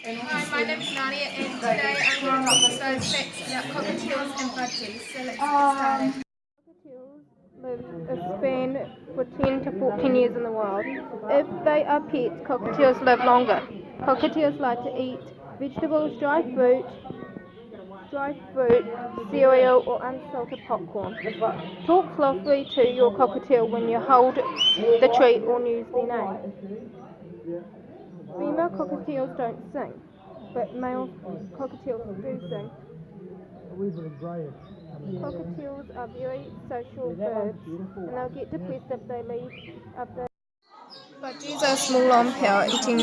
Hi, my name is Nadia and today I'm going to talk about facts about cockatiels and budgies. So let's get started. Cockatiels live a span for 10 to 14 years in the wild. If they are pets, cockatiels live longer. Cockatiels like to eat vegetables, dry fruit, cereal or unsalted popcorn. Talk softly to your cockatiel when you hold the treat or use their name. Female cockatiels don't sing, but male cockatiels do sing. Cockatiels are very social birds, and they'll get depressed if they leave. Budgies are a small long-eating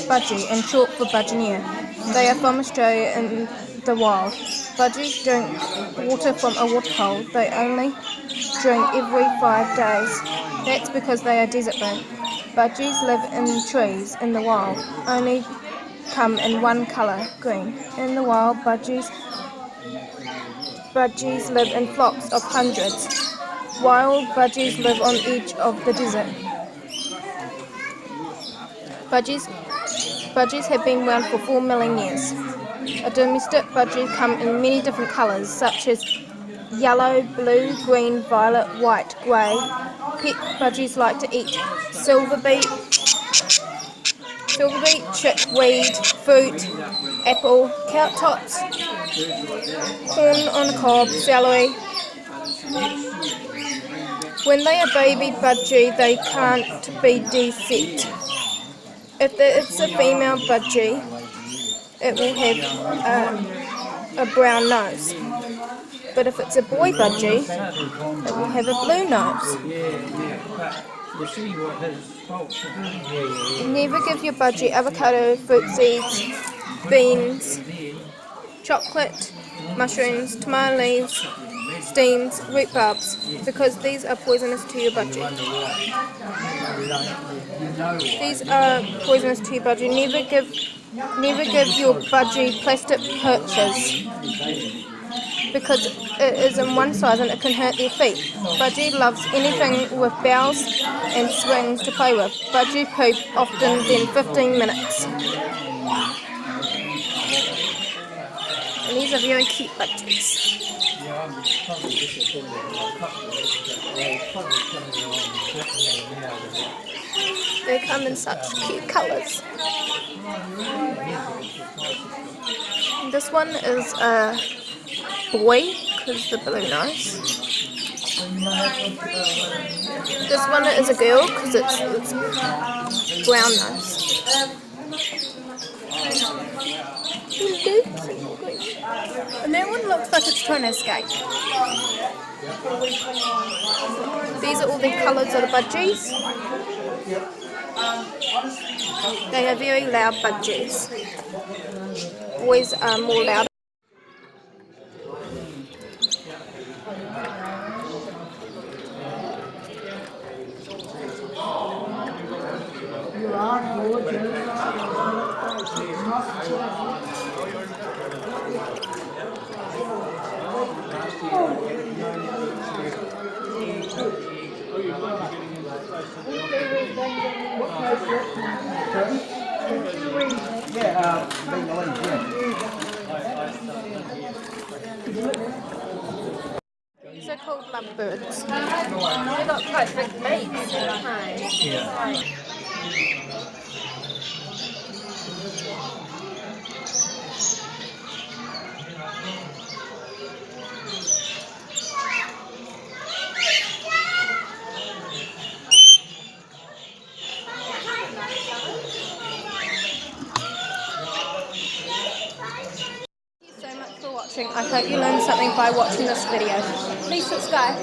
budgie, and short for buccaneer. They are from Australia in the wild. Budgies drink water from a waterhole. They only drink every 5 days. That's because they are desert birds. Budgies live in trees in the wild. Only come in one colour, green. In the wild, budgies live in flocks of hundreds. Wild budgies live on the edge of the desert. Budgies have been around for 4 million years. A domestic budgie comes in many different colours, such as yellow, blue, green, violet, white, grey. Pet budgies like to eat silver beet, chickweed, fruit, apple, carrot tops, corn on the cob, celery. When they are baby budgie, they can't be de-set. If it's a female budgie, it will have a brown nose. But if it's a boy budgie, it will have a blue nose. Never give your budgie avocado, fruit seeds, beans, chocolate, mushrooms, tomato leaves, steams, root bulbs, because these are poisonous to your budgie. Never give your budgie plastic perches, because it is in one size and it can hurt their feet. Budgie loves anything with bells and swings to play with. Budgie poop often than 15 minutes. And these are very cute budgies. They come in such cute colours. This one is a boy because the blue nose. This one is a girl because it's brown nose. And that one looks like it's trying to escape. These are all the colours of the budgies. They are very loud budgies. Boys are more loud. These are called lovebirds. They've got quite big beaks. Yeah. Thank you so much for watching. I hope you learned something by watching this video. Please subscribe.